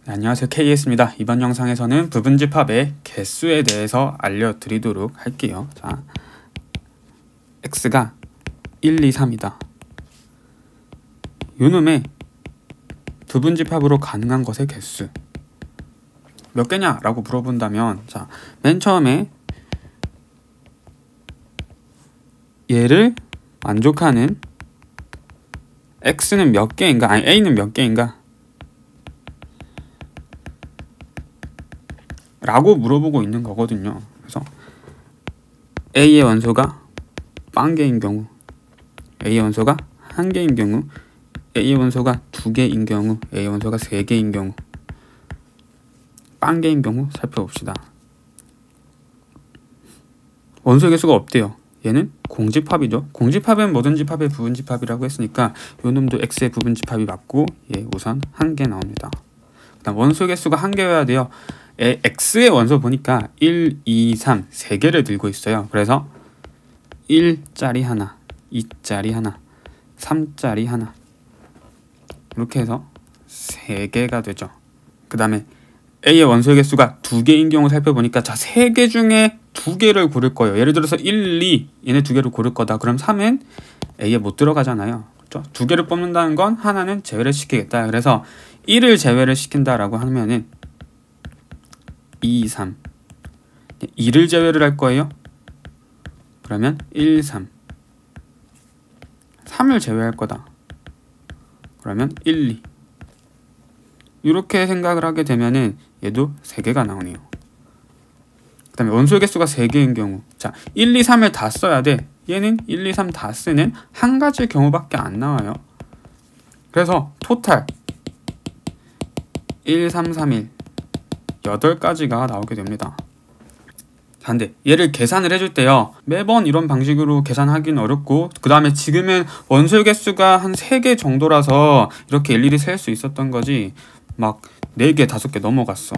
네, 안녕하세요, KS입니다. 이번 영상에서는 부분집합의 개수에 대해서 알려드리도록 할게요. 자, x가 1, 2, 3이다. 요놈의 부분집합으로 가능한 것의 개수 몇 개냐? 라고 물어본다면, 자, 맨 처음에 얘를 만족하는 x는 몇 개인가? 아니, a는 몇 개인가? 라고 물어보고 있는 거거든요. 그래서 A의 원소가 빵개인 경우, A의 원소가 1개인 경우, A의 원소가 2개인 경우, A의 원소가 3개인 경우, 빵개인 경우 살펴봅시다. 원소의 개수가 없대요. 얘는 공집합이죠. 공집합은 모든 집합의 부분집합이라고 했으니까 요 놈도 X의 부분집합이 맞고 얘 우선 1개 나옵니다. 그다음 원소의 개수가 1개여야 돼요. X의 원소 보니까 1, 2, 3 3개를 들고 있어요. 그래서 1짜리 하나, 2짜리 하나, 3짜리 하나 이렇게 해서 3개가 되죠. 그 다음에 A의 원소의 개수가 2개인 경우 살펴보니까 자 3개 중에 2개를 고를 거예요. 예를 들어서 1, 2 얘네 2개를 고를 거다. 그럼 3은 A에 못 들어가잖아요. 그렇죠? 2개를 뽑는다는 건 하나는 제외를 시키겠다. 그래서 1을 제외를 시킨다라고 하면은 2, 3 2를 제외를 할 거예요. 그러면 1, 3 3을 제외할 거다. 그러면 1, 2 이렇게 생각을 하게 되면은 얘도 3개가 나오네요. 그 다음에 원소의 개수가 3개인 경우 자 1, 2, 3을 다 써야 돼. 얘는 1, 2, 3 다 쓰는 한 가지 경우밖에 안 나와요. 그래서 토탈 1, 3, 3, 1 8가지가 나오게 됩니다. 자, 근데 얘를 계산을 해줄 때요. 매번 이런 방식으로 계산하기는 어렵고 그 다음에 지금은 원소의 개수가 한 3개 정도라서 이렇게 일일이 셀 수 있었던 거지 막 4개, 5개 넘어갔어.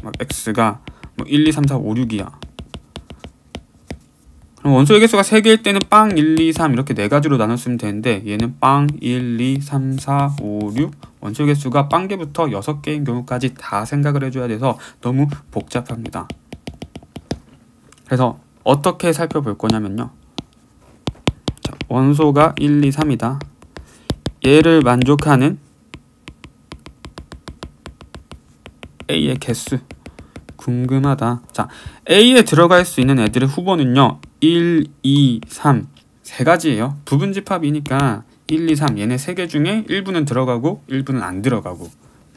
막 x가 뭐 1, 2, 3, 4, 5, 6이야. 그럼 원소의 개수가 3개일 때는 빵 1, 2, 3 이렇게 4가지로 나눴으면 되는데 얘는 빵 1, 2, 3, 4, 5, 6 원소의 개수가 빵개부터 6개인 경우까지 다 생각을 해줘야 돼서 너무 복잡합니다. 그래서 어떻게 살펴볼 거냐면요. 자, 원소가 1, 2, 3이다. 얘를 만족하는 A의 개수 궁금하다. 자, A에 들어갈 수 있는 애들의 후보는요. 1, 2, 3 3가지예요. 부분집합이니까 1, 2, 3 얘네 3개 중에 일부는 들어가고 일부는 안 들어가고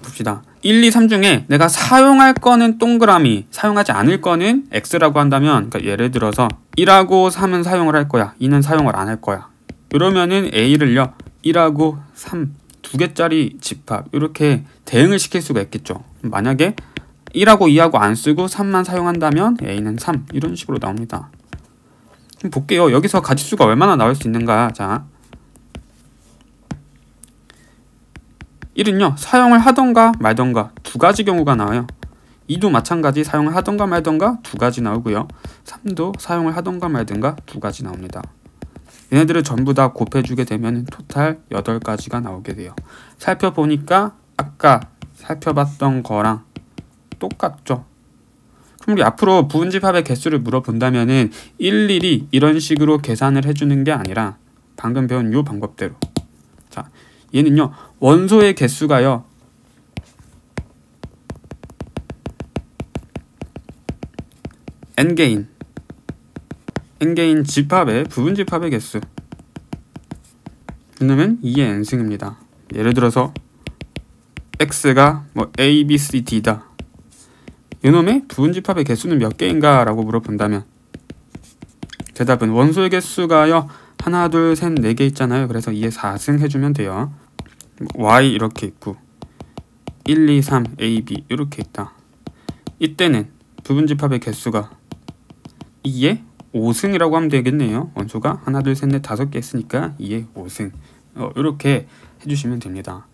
봅시다. 1, 2, 3 중에 내가 사용할 거는 동그라미, 사용하지 않을 거는 X라고 한다면 그러니까 예를 들어서 1하고 3은 사용을 할 거야. 2는 사용을 안 할 거야. 이러면은 A를요. 1하고 3 2개짜리 집합 이렇게 대응을 시킬 수가 있겠죠. 만약에 1하고 2하고 안 쓰고 3만 사용한다면 A는 3 이런 식으로 나옵니다. 그럼 볼게요. 여기서 가짓수가 얼마나 나올 수 있는가. 자 1은요. 사용을 하던가 말던가 2가지 경우가 나와요. 2도 마찬가지 사용을 하던가 말던가 2가지 나오고요. 3도 사용을 하던가 말던가 2가지 나옵니다. 얘네들을 전부 다 곱해주게 되면 토탈 8가지가 나오게 돼요. 살펴보니까 아까 살펴봤던 거랑 똑같죠. 그럼 우리 앞으로 부분집합의 개수를 물어본다면은 일일이 이런 식으로 계산을 해주는 게 아니라 방금 배운 요 방법대로 자 얘는요 원소의 개수가요 n개인 집합의 부분집합의 개수 그러면 2의 n승입니다. 예를 들어서 x가 뭐 a, b, c, d다. 이놈의 부분집합의 개수는 몇 개인가 라고 물어본다면 대답은 원소의 개수가요 하나, 둘, 셋, 4개 있잖아요. 그래서 2의 4승 해주면 돼요. y 이렇게 있고 1, 2, 3, a, b 이렇게 있다. 이때는 부분집합의 개수가 2의 5승이라고 하면 되겠네요. 원소가 하나, 둘, 셋, 넷, 5개 있으니까 2의 5승 이렇게 해주시면 됩니다.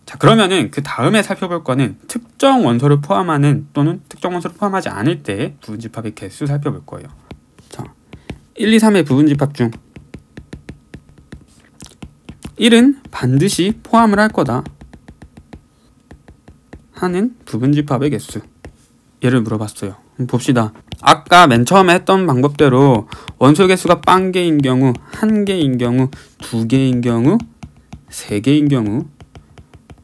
자 그러면은 그 다음에 살펴볼 거는 특정 원소를 포함하는 또는 특정 원소를 포함하지 않을 때 부분집합의 개수 살펴볼 거예요. 자 1, 2, 3의 부분집합 중 1은 반드시 포함을 할 거다. 하는 부분집합의 개수 얘를 물어봤어요. 봅시다. 아까 맨 처음에 했던 방법대로 원소의 개수가 빵개인 경우, 1개인 경우, 2개인 경우, 3개인 경우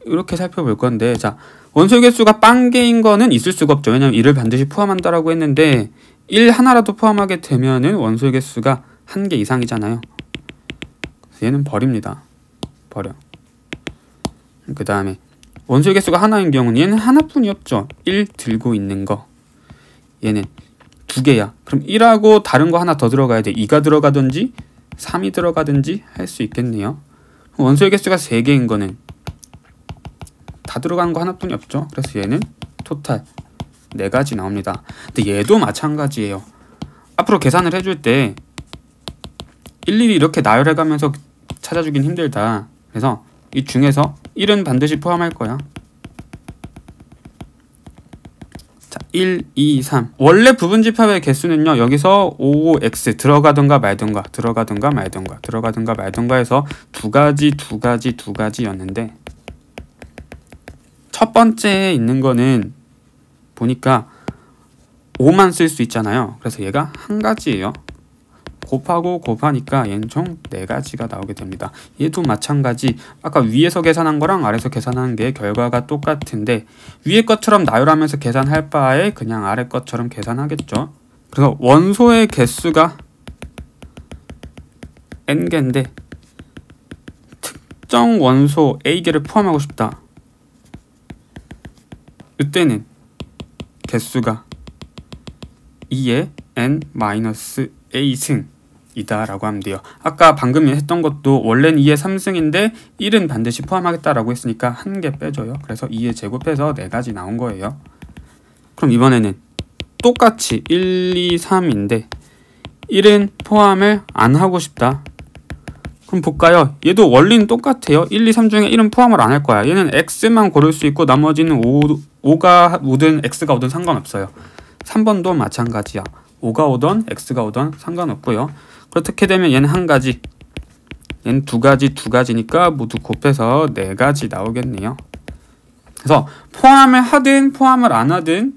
이렇게 살펴볼 건데, 자, 원소의 개수가 빵개인 거는 있을 수가 없죠. 왜냐면 1을 반드시 포함한다라고 했는데 1 하나라도 포함하게 되면은 원소의 개수가 1개 이상이잖아요. 그래서 얘는 버립니다. 버려. 그 다음에 원소의 개수가 하나인 경우는 얘는 하나뿐이었죠. 1 들고 있는 거. 얘는 2개야. 그럼 1하고 다른 거 하나 더 들어가야 돼. 2가 들어가든지 3이 들어가든지 할 수 있겠네요. 원소의 개수가 3개인 거는 다 들어가는 거 하나뿐이 없죠. 그래서 얘는 토탈 4가지 나옵니다. 근데 얘도 마찬가지예요. 앞으로 계산을 해줄 때 일일이 이렇게 나열해가면서 찾아주긴 힘들다. 그래서 이 중에서 1은 반드시 포함할 거야. 자, 1, 2, 3. 원래 부분집합의 개수는요, 여기서 5x 들어가든가 말든가, 들어가든가 말든가, 들어가든가 말든가 해서 두 가지였는데, 첫 번째에 있는 거는 보니까 5만 쓸 수 있잖아요. 그래서 얘가 한 가지예요. 곱하고 곱하니까 얘는 총 4가지가 나오게 됩니다. 얘도 마찬가지. 아까 위에서 계산한 거랑 아래에서 계산한 게 결과가 똑같은데 위에 것처럼 나열하면서 계산할 바에 그냥 아래 것처럼 계산하겠죠. 그래서 원소의 개수가 n개인데 특정 원소 a개를 포함하고 싶다. 이때는 개수가 2의 n-a승 이다라고 하면 돼요. 아까 방금 했던 것도 원래는 2의 3승인데 1은 반드시 포함하겠다라고 했으니까 1개 빼줘요. 그래서 2의 제곱해서 4가지 나온 거예요. 그럼 이번에는 똑같이 1, 2, 3인데 1은 포함을 안 하고 싶다. 그럼 볼까요? 얘도 원리는 똑같아요. 1, 2, 3 중에 1은 포함을 안 할 거야. 얘는 x만 고를 수 있고 나머지는 5가 오든 x가 오든 상관없어요. 3번도 마찬가지야. 5가 오던 x가 오던 상관없고요. 그렇게 되면 얘는 한 가지, 얘는 두 가지니까 모두 곱해서 4가지 나오겠네요. 그래서 포함을 하든 포함을 안 하든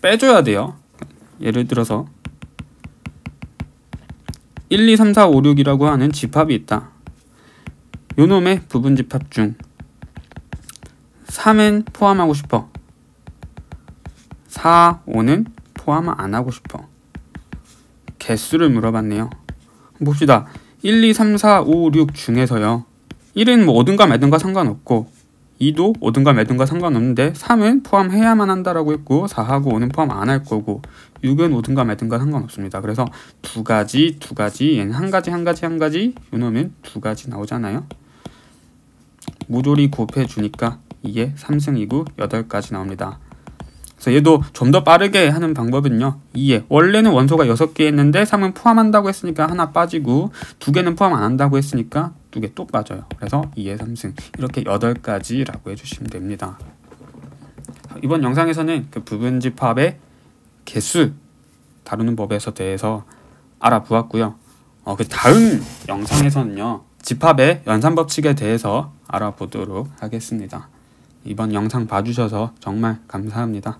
빼줘야 돼요. 예를 들어서 1, 2, 3, 4, 5, 6이라고 하는 집합이 있다. 요놈의 부분집합 중 3은 포함하고 싶어. 4, 5는 포함 안 하고 싶어. 개수를 물어봤네요. 봅시다. 1, 2, 3, 4, 5, 6 중에서요. 1은 뭐 오든가 말든가 상관없고 2도 오든가 말든가 상관없는데 3은 포함해야만 한다라고 했고 4하고 5는 포함 안 할 거고 6은 오든가 말든가 상관없습니다. 그래서 두 가지, 얘는 한 가지, 요놈은 2가지 나오잖아요. 모조리 곱해주니까 이게 3승이고 8가지 나옵니다. 그래서 얘도 좀 더 빠르게 하는 방법은요. 2에 원래는 원소가 6개였는데 3은 포함한다고 했으니까 하나 빠지고 2개는 포함 안 한다고 했으니까 2개 또 빠져요. 그래서 2의 3승 이렇게 8가지라고 해주시면 됩니다. 이번 영상에서는 그 부분집합의 개수 다루는 법에서 대해서 알아보았고요. 그 다음 영상에서는요. 집합의 연산법칙에 대해서 알아보도록 하겠습니다. 이번 영상 봐주셔서 정말 감사합니다.